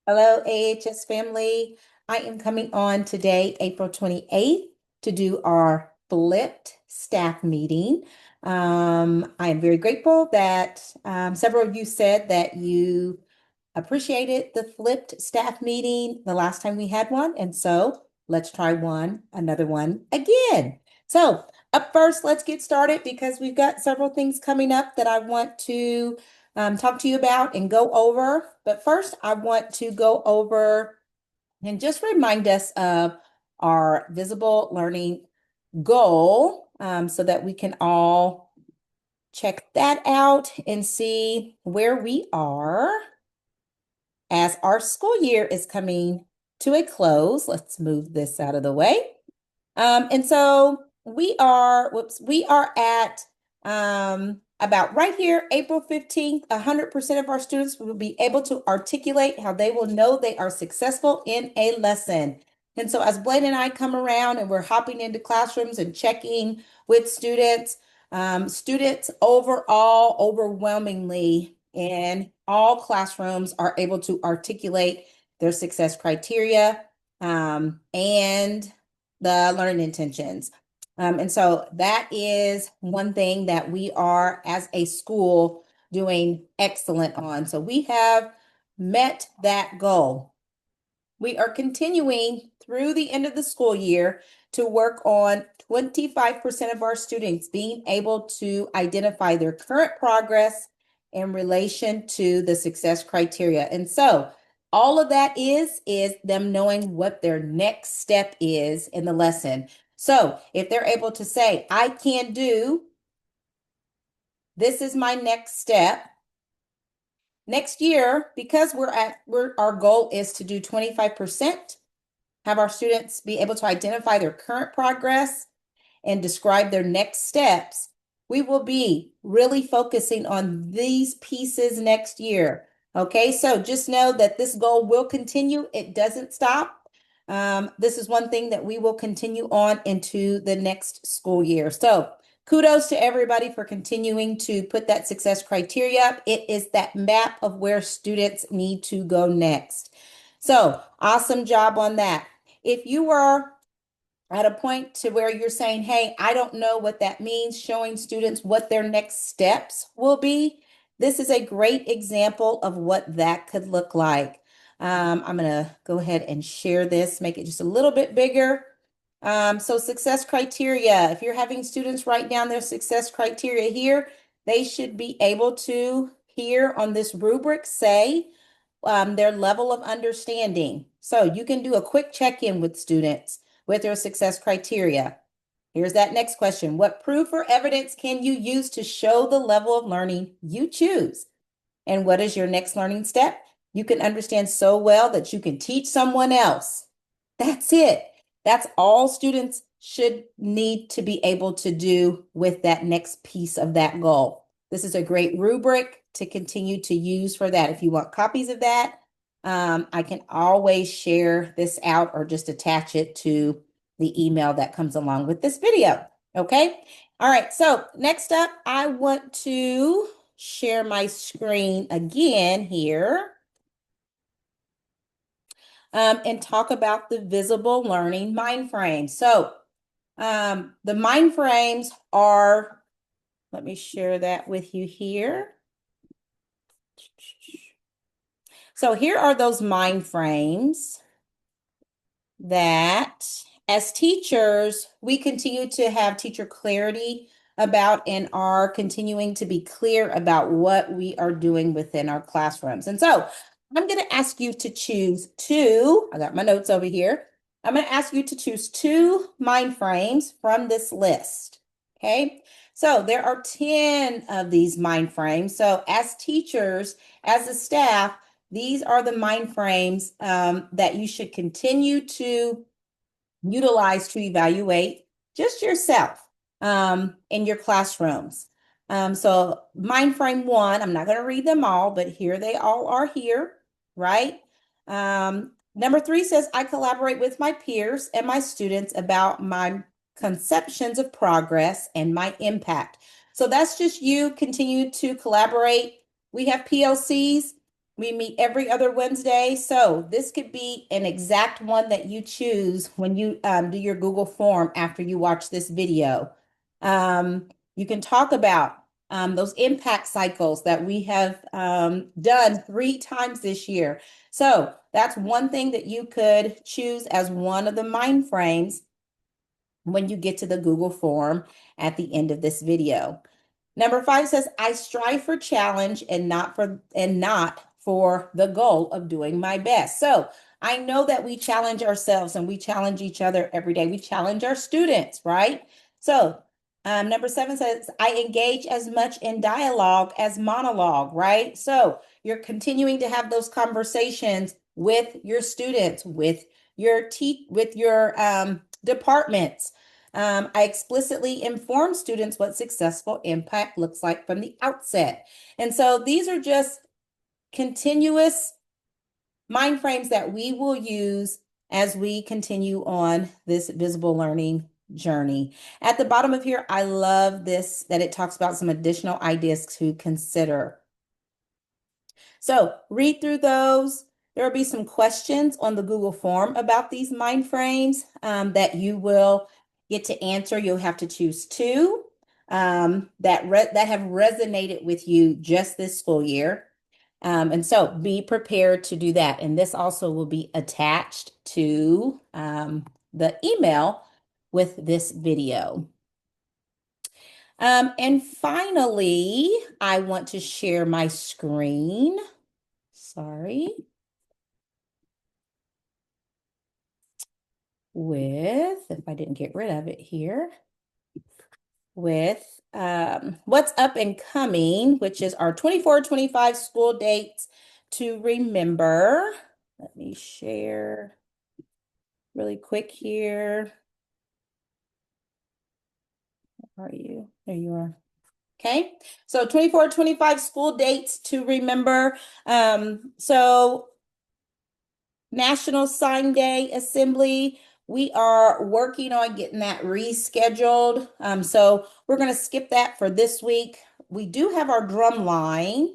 Hello, AHS family. I am coming on today, April 28th, to do our flipped staff meeting. I am very grateful that several of you said that you appreciated the flipped staff meeting the last time we had one. And so let's try another one again. So up first, let's get started because we've got several things coming up that I want to talk to you about and go over. But first, I want to go over and just remind us of our visible learning goal so that we can all check that out and see where we are as our school year is coming to a close. Let's move this out of the way. And so we are at about right here, April 15th, 100% of our students will be able to articulate how they will know they are successful in a lesson. And so as Blaine and I come around and we're hopping into classrooms and checking with students overall, overwhelmingly in all classrooms are able to articulate their success criteria and the learning intentions. And so that is one thing that we are, as a school, doing excellent on. So we have met that goal. We are continuing through the end of the school year to work on 25% of our students being able to identify their current progress in relation to the success criteria. And so all of that is them knowing what their next step is in the lesson. So if they're able to say, I can do, this is my next step. Next year, because our goal is to do 25%, have our students be able to identify their current progress and describe their next steps. We will be really focusing on these pieces next year. Okay, so just know that this goal will continue. It doesn't stop. This is one thing that we will continue on into the next school year. So kudos to everybody for continuing to put that success criteria up. It is that map of where students need to go next. So awesome job on that. If you were at a point to where you're saying, hey, I don't know what that means, showing students what their next steps will be, this is a great example of what that could look like. I'm going to go ahead and share this, make it just a little bit bigger. So success criteria, if you're having students write down their success criteria here, they should be able to, here on this rubric, say their level of understanding. So you can do a quick check-in with students with their success criteria. Here's that next question. What proof or evidence can you use to show the level of learning you choose? And what is your next learning step? You can understand so well that you can teach someone else. That's it. That's all students should need to be able to do with that next piece of that goal. This is a great rubric to continue to use for that. If you want copies of that, I can always share this out or just attach it to the email that comes along with this video. Okay. All right. So next up, I want to share my screen again here and talk about the visible learning mind frames. So the mind frames are, let me share that with you here. So here are those mind frames that as teachers, we continue to have teacher clarity about and are continuing to be clear about what we are doing within our classrooms. And so I'm going to ask you to choose two. I got my notes over here. I'm going to ask you to choose two mind frames from this list. Okay. So there are 10 of these mind frames. So as teachers, as a staff, these are the mind frames that you should continue to utilize to evaluate just yourself in your classrooms. So mind frame one, I'm not going to read them all, but here they all are here, right? Number three says, I collaborate with my peers and my students about my conceptions of progress and my impact. So that's just you continue to collaborate. We have PLCs. We meet every other Wednesday. So this could be an exact one that you choose when you do your Google form after you watch this video. You can talk about those impact cycles that we have done 3 times this year. So that's one thing that you could choose as one of the mind frames when you get to the Google form at the end of this video. Number 5 says, I strive for challenge and not for the goal of doing my best. So I know that we challenge ourselves and we challenge each other every day. We challenge our students, right? So number 7 says, I engage as much in dialogue as monologue, right? So you're continuing to have those conversations with your students, with your departments. I explicitly inform students what successful impact looks like from the outset. And so these are just continuous mind frames that we will use as we continue on this visible learning journey. At the bottom of here, I love this, that it talks about some additional ideas to consider. So read through those. There will be some questions on the Google form about these mind frames that you will get to answer. You'll have to choose 2 that have resonated with you just this school year. And so be prepared to do that. And this also will be attached to the email with this video. And finally, I want to share my screen. Sorry. If I didn't get rid of it here, with what's up and coming, which is our 24-25 school dates to remember. Let me share really quick here. Where are you? There you are. Okay, so 24-25 school dates to remember. So National Sign Day Assembly, we are working on getting that rescheduled. So we're going to skip that for this week. We do have our drum line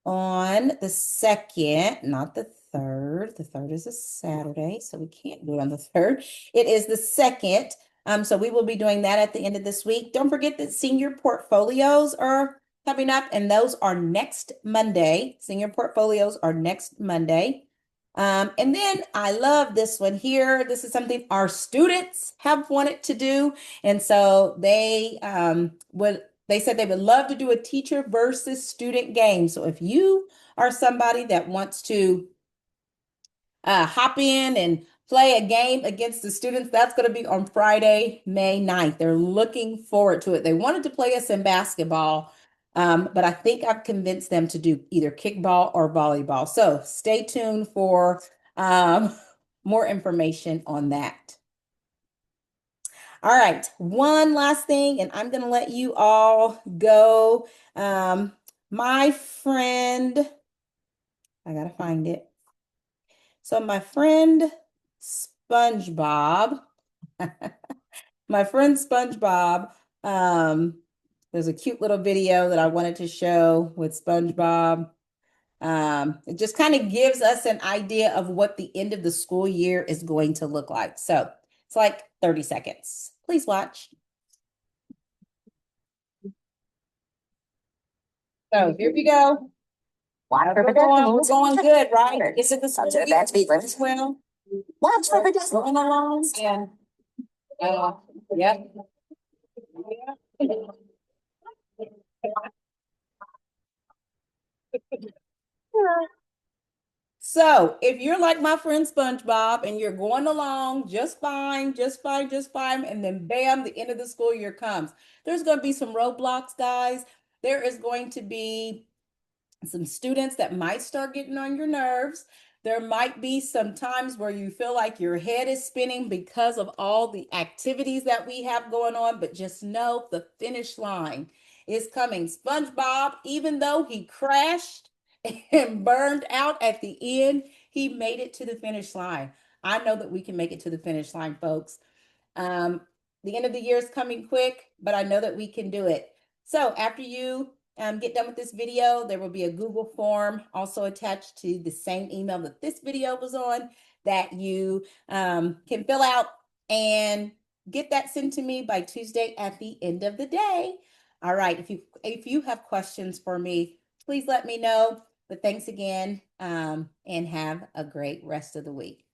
on the 2nd, not the 3rd. The 3rd is a Saturday, so we can't do it on the 3rd. It is the 2nd. So we will be doing that at the end of this week. Don't forget that senior portfolios are coming up, and those are next Monday. Senior portfolios are next Monday. And then I love this one here. This is something our students have wanted to do. And so they said they would love to do a teacher versus student game. So if you are somebody that wants to hop in and play a game against the students, that's going to be on Friday, May 9th. They're looking forward to it. They wanted to play us in basketball, but I think I've convinced them to do either kickball or volleyball. So stay tuned for more information on that. All right, one last thing, and I'm going to let you all go. My friend, I got to find it. So my friend SpongeBob, my friend SpongeBob, there's a cute little video that I wanted to show with SpongeBob. It just kind of gives us an idea of what the end of the school year is going to look like. So it's like 30 seconds. Please watch. So here we go. We're going good, right? Is it the school year as well? Watch for going along and yep. So if you're like my friend SpongeBob and you're going along just fine, just fine, just fine, and then bam, the end of the school year comes. There's going to be some roadblocks, guys. There is going to be some students that might start getting on your nerves. There might be some times where you feel like your head is spinning because of all the activities that we have going on, but just know the finish line is coming. SpongeBob, even though he crashed and burned out at the end, he made it to the finish line. I know that we can make it to the finish line, folks. The end of the year is coming quick, but I know that we can do it. So after you get done with this video, there will be a Google form also attached to the same email that this video was on that you can fill out and get that sent to me by Tuesday at the end of the day. All right, if you have questions for me, please let me know. But thanks again, and have a great rest of the week.